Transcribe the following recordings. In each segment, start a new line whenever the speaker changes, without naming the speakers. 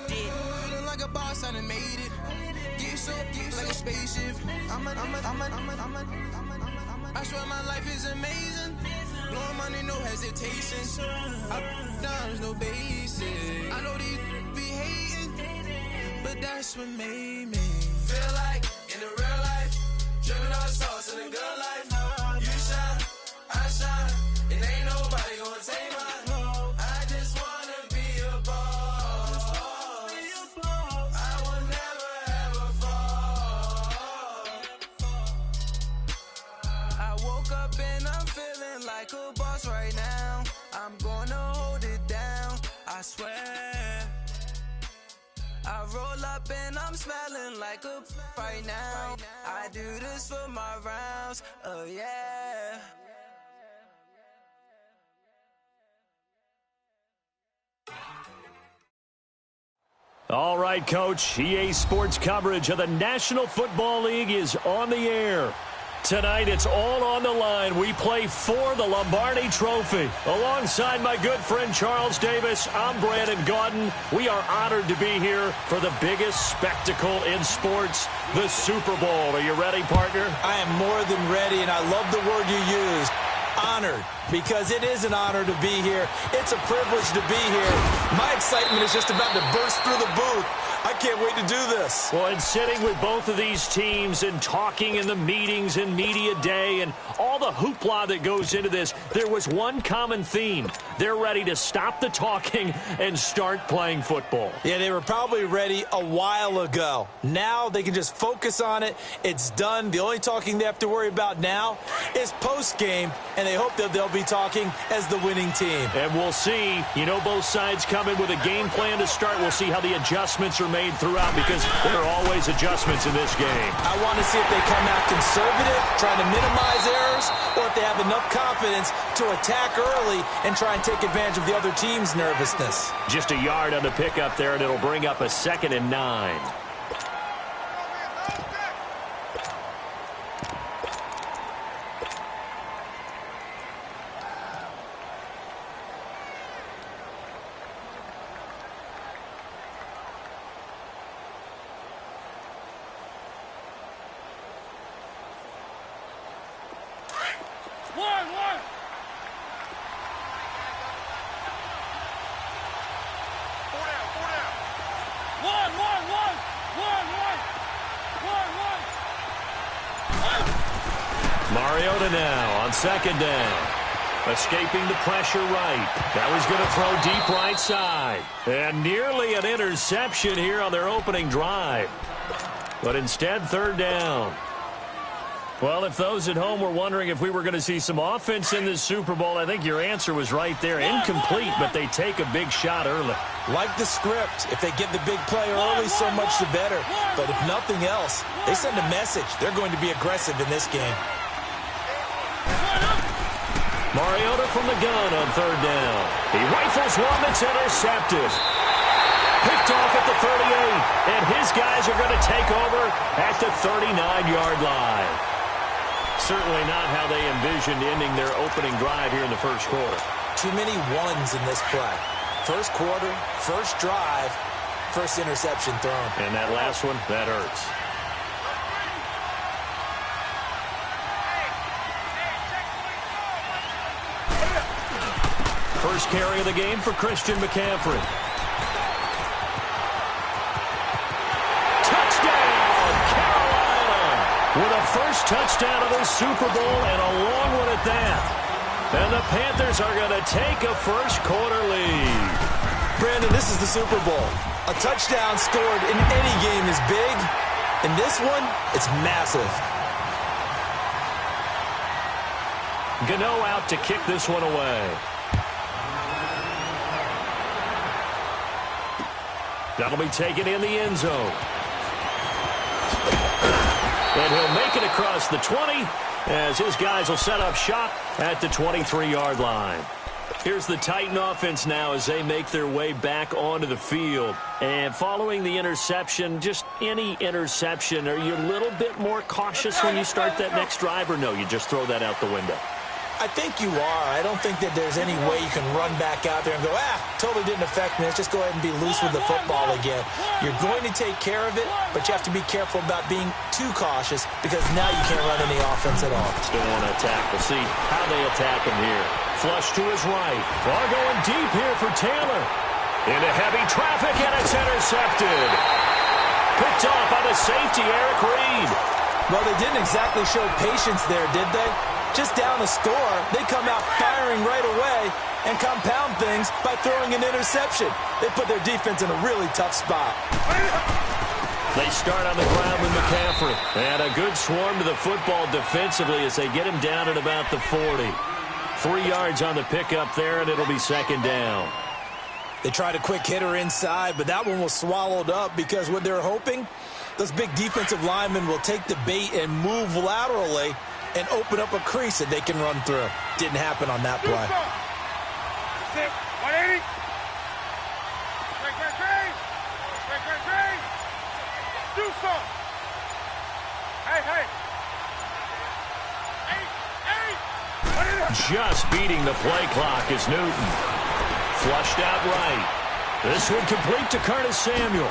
Feeling like a boss, I done made it. Get so like a spaceship. I swear my life is amazing. Blowing money, no hesitation. Down, no basic. I know these be hating, but that's what made me feel like in the real life. Dripping all the sauce in the good life. You shine, I shine, and ain't nobody gonna take mine. I just wanna be a boss. I will never ever fall. I woke up and I'm feeling like a boss right now. I'm gonna hold it down, I swear. I roll up and I'm smelling like a right now. I do this for my rounds, oh yeah.
All right, Coach. EA Sports coverage of the National Football League is on the air. Tonight, it's all on the line. We play for the Lombardi Trophy. Alongside my good friend Charles Davis, I'm Brandon Gaudin. We are honored to be here for the biggest spectacle in sports, the Super Bowl. Are you ready, partner?
I am more than ready, and I love the word you used. Honored, because it is an honor to be here. It's a privilege to be here. My excitement is just about to burst through the booth. I can't wait to do this.
Well, and sitting with both of these teams and talking in the meetings and media day and all the hoopla that goes into this, there was one common theme. They're ready to stop the talking and start playing football.
Yeah, they were probably ready a while ago. Now they can just focus on it. It's done. The only talking they have to worry about now is post-game, and they hope that they'll be talking as the winning team.
And we'll see. You know, both sides come in with a game plan to start. We'll see how the adjustments are made throughout, because there are always adjustments in this game.
I want to see if they come out conservative, trying to minimize errors, or if they have enough confidence to attack early and try and take advantage of the other team's nervousness.
Just a yard on the pickup there, and it'll bring up a 2nd and 9. Mariota now on 2nd down. Escaping the pressure right. That was going to throw deep right side. And nearly an interception here on their opening drive. But instead, 3rd down. Well, if those at home were wondering if we were going to see some offense in this Super Bowl, I think your answer was right there. Incomplete, but they take a big shot early.
Like the script, if they get the big play early, so much the better. But if nothing else, they send a message. They're going to be aggressive in this game.
Mariota from the gun on 3rd down. He rifles one that's intercepted. Picked off at the 38, and his guys are going to take over at the 39-yard line. Certainly not how they envisioned ending their opening drive here in the first quarter.
Too many ones in this play. First quarter, first drive, first interception thrown.
And that last one, that hurts. First carry of the game for Christian McCaffrey. Touchdown, Carolina! With a first touchdown of the Super Bowl, and a long one at that. And the Panthers are going to take a first quarter lead.
Brandon, this is the Super Bowl. A touchdown scored in any game is big. In this one, it's massive.
Gano out to kick this one away. That'll be taken in the end zone. And he'll make it across the 20 as his guys will set up shop at the 23-yard line. Here's the Titan offense now as they make their way back onto the field. And following the interception, just any interception, are you a little bit more cautious when you start that next drive, or no, you just throw that out the window?
I think you are. I don't think that there's any way you can run back out there and go, totally didn't affect me. Let's just go ahead and be loose with the football again. You're going to take care of it, but you have to be careful about being too cautious because now you can't run any offense at all.
Still want to attack. We'll see how they attack him here. Flush to his right. Ball going deep here for Taylor. Into heavy traffic, and it's intercepted. Picked off by the safety, Eric Reed.
Well, they didn't exactly show patience there, did they? Just down a score, they come out firing right away and compound things by throwing an interception. They put their defense in a really tough spot.
They start on the ground with McCaffrey. And a good swarm to the football defensively as they get him down at about the 40. 3 yards on the pickup there, and it'll be second down.
They tried a quick hitter inside, but that one was swallowed up because what they're hoping, those big defensive linemen will take the bait and move laterally and open up a crease that they can run through. Didn't happen on that play.
180. Do something. Hey.
Just beating the play clock is Newton. Flushed out right. This one complete to Curtis Samuel.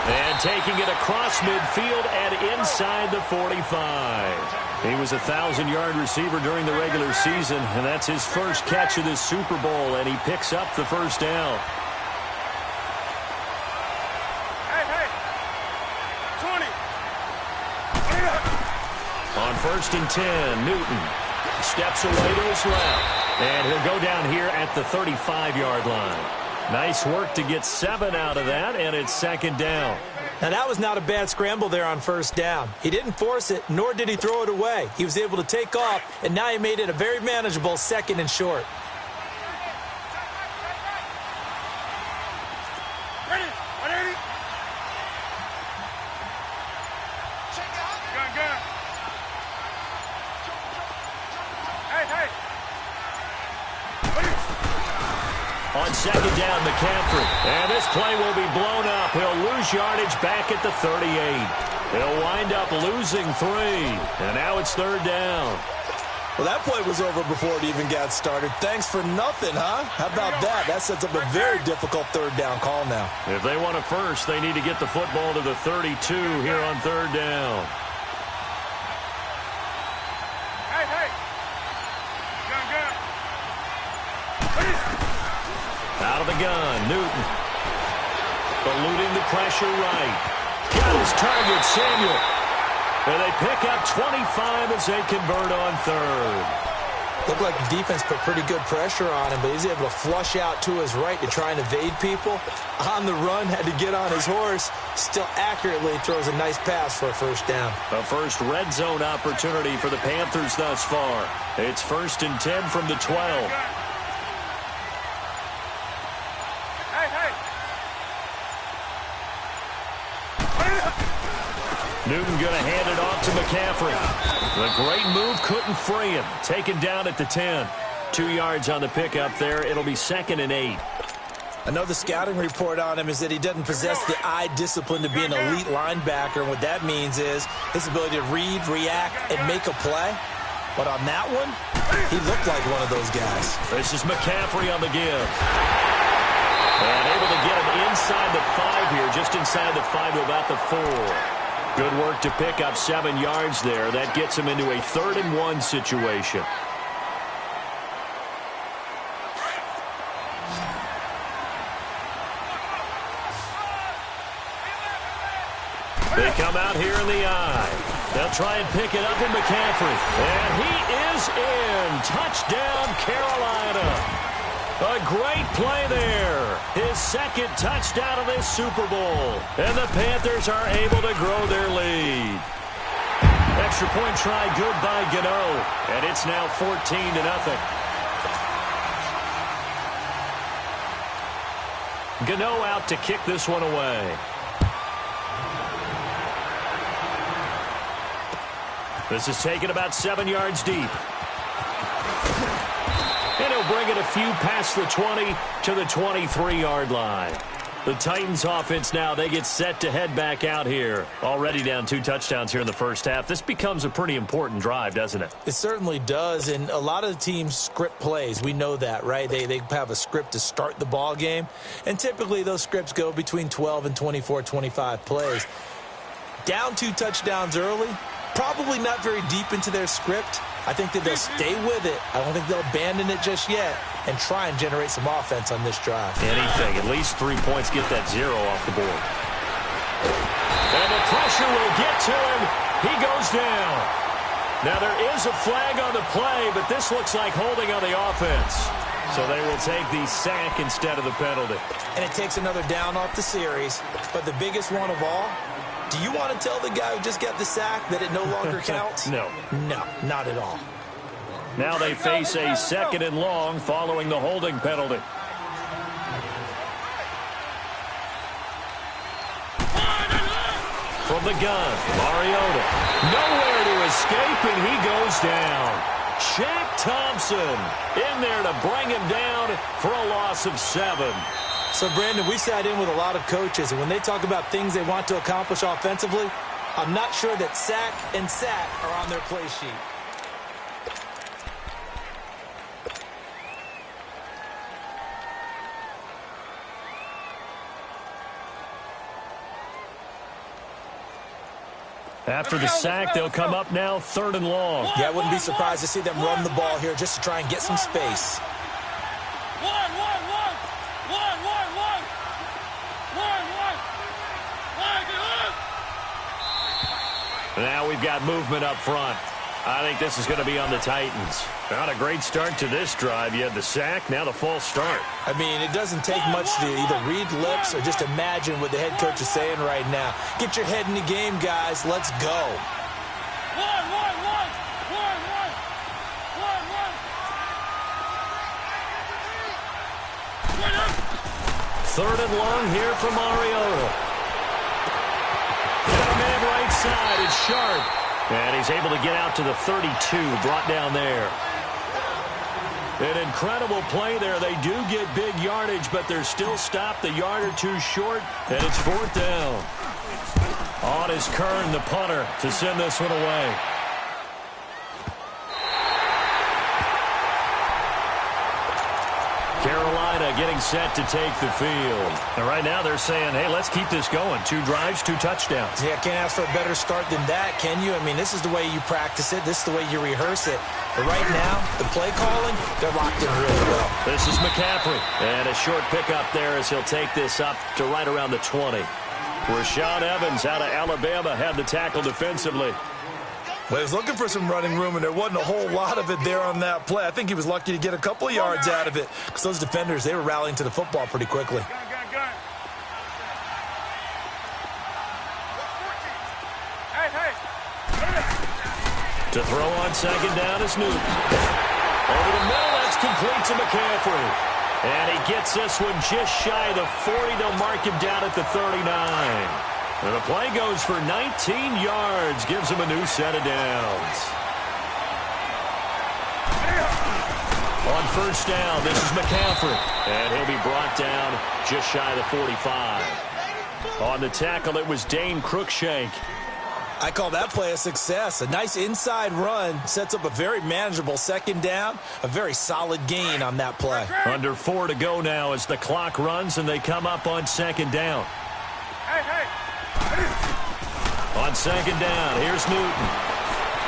And taking it across midfield and inside the 45. He was a 1,000-yard receiver during the regular season, and that's his first catch of this Super Bowl, and he picks up the first down.
Hey. 20.
On 1st and 10, Newton steps away to his left, and he'll go down here at the 35-yard line. Nice work to get 7 out of that, and it's second down.
Now, that was not a bad scramble there on first down. He didn't force it, nor did he throw it away. He was able to take off, and now he made it a very manageable 2nd and short.
Ready. 180. Gun. Hey.
On second down, McCaffrey. And this play will be blown up. He'll lose yardage back at the 38. He'll wind up losing 3. And now it's 3rd down.
Well, that play was over before it even got started. Thanks for nothing, huh? How about that? That sets up a very difficult 3rd down call now.
If they want a first, they need to get the football to the 32 here on 3rd down.
Hey. Gun.
Out of the gun, Newton. Eluding the pressure right. Got his target, Samuel. And they pick up 25 as they convert on 3rd.
Looked like the defense put pretty good pressure on him, but he's able to flush out to his right to try and evade people. On the run, had to get on his horse. Still accurately throws a nice pass for a first down.
A first red zone opportunity for the Panthers thus far. It's 1st and 10 from the 12. Newton going to hand it off to McCaffrey. The great move couldn't free him. Taken down at the 10. 2 yards on the pickup there. It'll be 2nd and 8.
I know the scouting report on him is that he doesn't possess the eye discipline to be an elite linebacker. And what that means is his ability to read, react, and make a play. But on that one, he looked like one of those guys.
This is McCaffrey on the give. And able to get him inside the 5 here, just inside the 5 to about the 4. Good work to pick up 7 yards there. That gets him into a 3rd and 1 situation. They come out here in the eye. They'll try and pick it up in McCaffrey. And he is in. Touchdown, Carolina. A great play there. His 2nd touchdown of this Super Bowl. And the Panthers are able to grow their lead. Extra point try good by Gano. And it's now 14-0. Gano out to kick this one away. This is taken about 7 yards deep. And he'll bring it a few past the 20 to the 23-yard line. The Titans offense now, they get set to head back out here. Already down 2 touchdowns here in the first half. This becomes a pretty important drive, doesn't it?
It certainly does, and a lot of the teams script plays. We know that, right? They have a script to start the ball game, and typically those scripts go between 12 and 24, 25 plays. Down 2 touchdowns early, probably not very deep into their script. I think that they'll stay with it. I don't think they'll abandon it just yet and try and generate some offense on this drive.
Anything. At least 3 points get that 0 off the board. And the pressure will get to him. He goes down. Now there is a flag on the play, but this looks like holding on the offense. So they will take the sack instead of the penalty.
And it takes another down off the series. But the biggest one of all, do you want to tell the guy who just got the sack that it no longer counts?
No.
No, not at all.
Now they face a 2nd and long following the holding penalty. From the gun, Mariota. Nowhere to escape, and he goes down. Shaq Thompson in there to bring him down for a loss of 7.
So, Brandon, we sat in with a lot of coaches, and when they talk about things they want to accomplish offensively, I'm not sure that sack and sack are on their play sheet.
After the sack, they'll come up now 3rd and long.
Yeah, I wouldn't be surprised to see them run the ball here just to try and get some space.
Now we've got movement up front. I think this is going to be on the Titans. Not a great start to this drive. You had the sack, now the false start.
I mean, it doesn't take much to either read lips or just imagine what the head coach is saying right now. Get your head in the game, guys. Let's go.
Third and long here for Mariota. Man right side, it's Sharp. And he's able to get out to the 32, brought down there. An incredible play there. They do get big yardage, but they're still stopped the yard or two short, and it's 4th down. On is Kern, the punter, to send this one away. Carolina getting set to take the field. And right now they're saying, hey, let's keep this going. 2 drives, 2 touchdowns.
Yeah, can't ask for a better start than that, can you? I mean, this is the way you practice it. This is the way you rehearse it. But right now, the play calling, they're locked in really well.
This is McCaffrey. And a short pickup there as he'll take this up to right around the 20. Rashaan Evans out of Alabama had the tackle defensively.
Well, he was looking for some running room, and there wasn't a whole lot of it there on that play. I think he was lucky to get a couple of yards out of it because those defenders, they were rallying to the football pretty quickly.
To throw on 2nd down is Newton. Over the middle, that's complete to McCaffrey. And he gets this one just shy of the 40. They'll mark him down at the 39. And the play goes for 19 yards, gives him a new set of downs. On 1st down, this is McCaffrey. And he'll be brought down just shy of the 45. On the tackle, it was Dane Cruikshank.
I call that play a success. A nice inside run sets up a very manageable 2nd down. A very solid gain on that play.
Under 4 to go now as the clock runs and they come up on 2nd down. On 2nd down, here's Newton.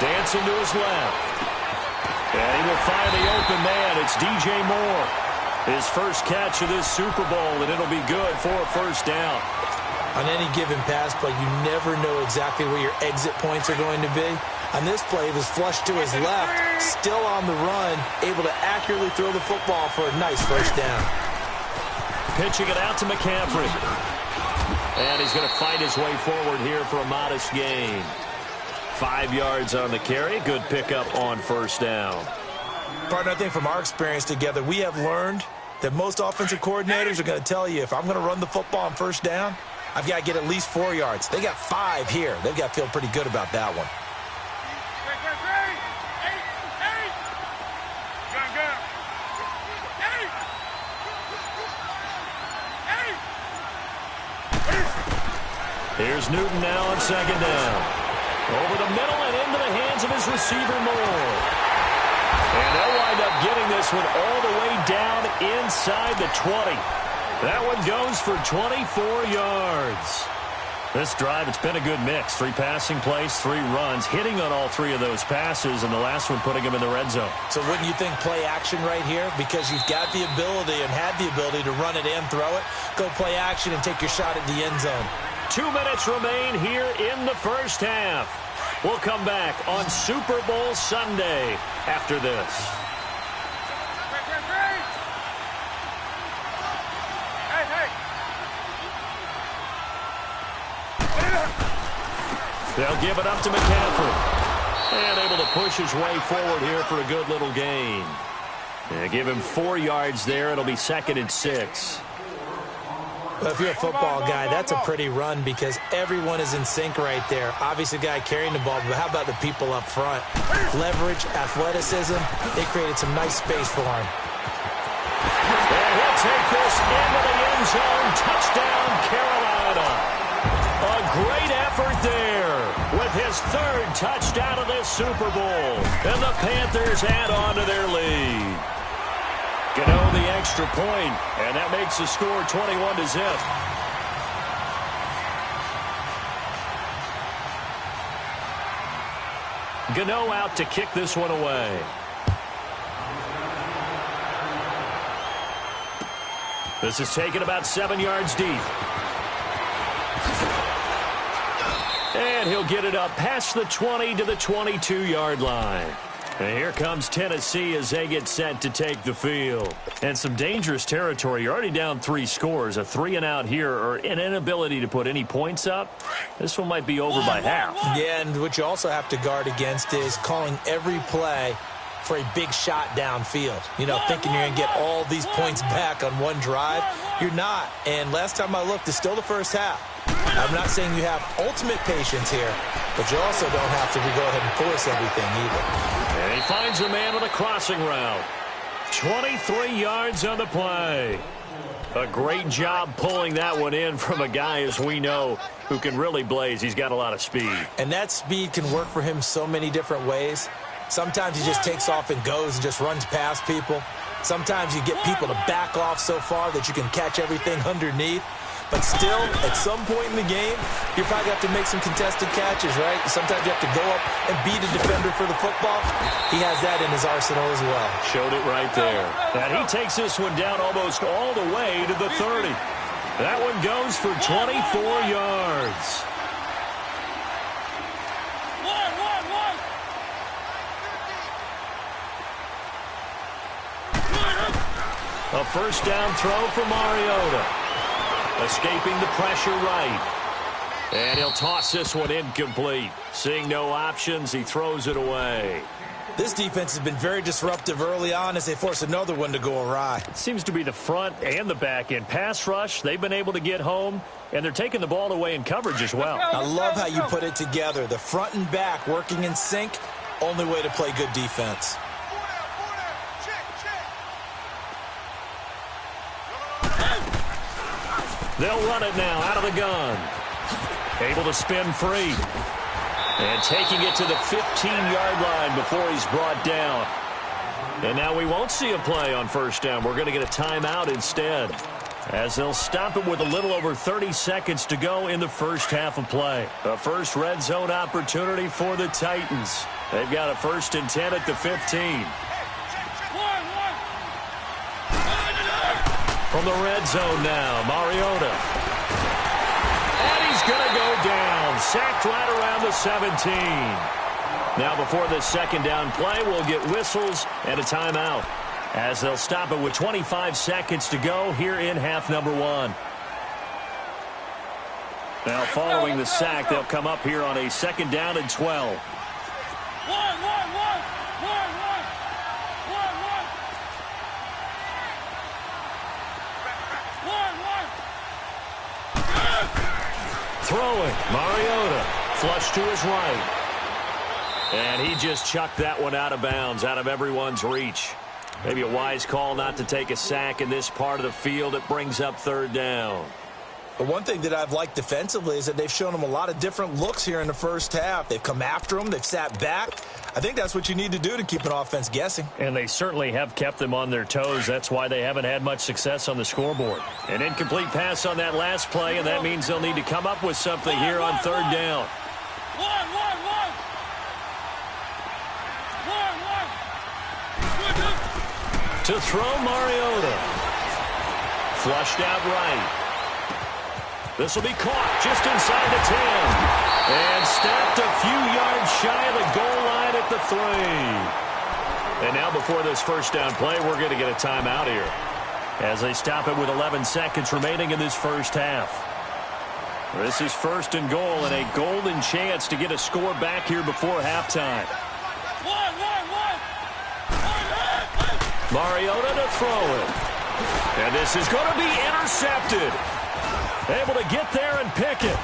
Dancing to his left. And he will find the open man. It's DJ Moore. His first catch of this Super Bowl, and it'll be good for a 1st down.
On any given pass play, you never know exactly where your exit points are going to be. On this play, it was flushed to his left, still on the run, able to accurately throw the football for a nice 1st down.
Pitching it out to McCaffrey. And he's going to fight his way forward here for a modest gain. 5 yards on the carry. Good pickup on 1st down.
Partner, I think from our experience together, we have learned that most offensive coordinators are going to tell you, if I'm going to run the football on 1st down, I've got to get at least 4 yards. They got 5 here. They've got to feel pretty good about that one.
Here's Newton now on second down. Over the middle and into the hands of his receiver, Moore. And they'll wind up getting this one all the way down inside the 20. That one goes for 24 yards. This drive, it's been a good mix. 3 passing plays, 3 runs, hitting on all 3 of those passes, and the last one putting him in the red zone.
So wouldn't you think play action right here? Because you've got the ability and had the ability to run it and throw it. Go play action and take your shot at the end zone.
2 minutes remain here in the first half. We'll come back on Super Bowl Sunday after this. They'll give it up to McCaffrey. And able to push his way forward here for a good little gain. And give him 4 yards there. It'll be 2nd and 6.
Well, if you're a football guy, that's a pretty run because everyone is in sync right there. Obviously, the guy carrying the ball, but how about the people up front? Leverage, athleticism, they created some nice space for him.
And he'll take this into the end zone. Touchdown, Carolina. A great effort there with his 3rd touchdown of this Super Bowl. And the Panthers add on to their lead. Gano the extra point, and that makes the score 21-0. Gano out to kick this one away. This is taken about 7 yards deep. And he'll get it up past the 20 to the 22-yard line. And here comes Tennessee as they get set to take the field. And some dangerous territory. You're already down 3 scores. A 3-and-out here or an inability to put any points up. This one might be over by half.
Yeah, and what you also have to guard against is calling every play for a big shot downfield. You know, thinking you're going to get all these points back on one drive. You're not. And last time I looked, it's still the first half. I'm not saying you have ultimate patience here, but you also don't have to go ahead and force everything either.
And he finds a man with a crossing route. 23 yards on the play. A great job pulling that one in from a guy, as we know, who can really blaze. He's got a lot of speed.
And that speed can work for him so many different ways. Sometimes he just takes off and goes and just runs past people. Sometimes you get people to back off so far that you can catch everything underneath. But still, at some point in the game, you probably have to make some contested catches, right? Sometimes you have to go up and beat a defender for the football. He has that in his arsenal as well.
Showed it right there. And he takes this one down almost all the way to the 30. That one goes for 24 yards. A first down throw for Mariota. Escaping the pressure right. And he'll toss this one incomplete. Seeing no options, he throws it away.
This defense has been very disruptive early on as they force another one to go awry.
It seems to be the front and the back end. Pass rush, they've been able to get home, and they're taking the ball away in coverage as well.
I love how you put it together. The front and back working in sync, only way to play good defense.
They'll run it now out of the gun. Able to spin free. And taking it to the 15-yard line before he's brought down. And now we won't see a play on first down. We're going to get a timeout instead, as they'll stop it with a little over 30 seconds to go in the first half of play. A first red zone opportunity for the Titans. They've got a 1st and 10 at the 15. From the red zone now, Mariota. And he's going to go down. Sacked right around the 17. Now before this second down play, we'll get whistles and a timeout, as they'll stop it with 25 seconds to go here in half number 1. Now following the sack, they'll come up here on a 2nd down and 12. Throwing, Mariota, flush to his right. And he just chucked that one out of bounds, out of everyone's reach. Maybe a wise call not to take a sack in this part of the field. It brings up 3rd down.
But one thing that I've liked defensively is that they've shown them a lot of different looks here in the first half. They've come after them. They've sat back. I think that's what you need to do to keep an offense guessing.
And they certainly have kept them on their toes. That's why they haven't had much success on the scoreboard. An incomplete pass on that last play, and that means they'll need to come up with something here on third down. To throw, Mariota. Flushed out right. This will be caught just inside the 10. And stopped a few yards shy of the goal line at the 3. And now before this first down play, we're going to get a timeout here, as they stop it with 11 seconds remaining in this first half. This is first and goal, and a golden chance to get a score back here before halftime. Mariota to throw it. And this is going to be intercepted. Able to get there and pick it.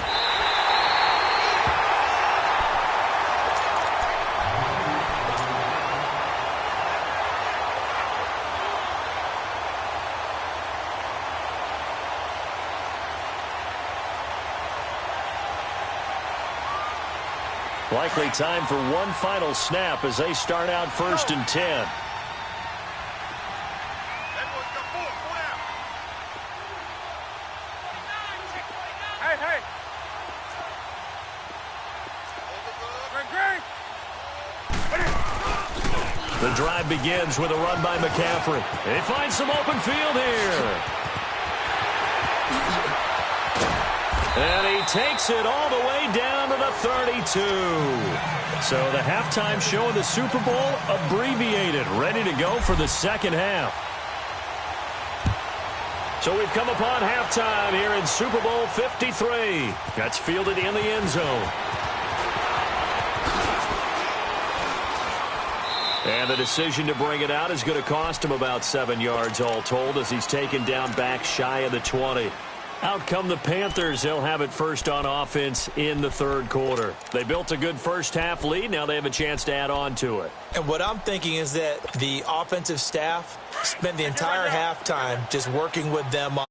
Likely time for one final snap as they start out first and 10. The drive begins with a run by McCaffrey. They find some open field here. And he takes it all the way down to the 32. So the halftime show of the Super Bowl abbreviated, ready to go for the second half. So we've come upon halftime here in Super Bowl 53. That's fielded in the end zone. And the decision to bring it out is going to cost him about 7 yards all told, as he's taken down back shy of the 20. Out come the Panthers. They'll have it first on offense in the third quarter. They built a good first half lead. Now they have a chance to add on to it.
And what I'm thinking is that the offensive staff spent the entire halftime just working with them on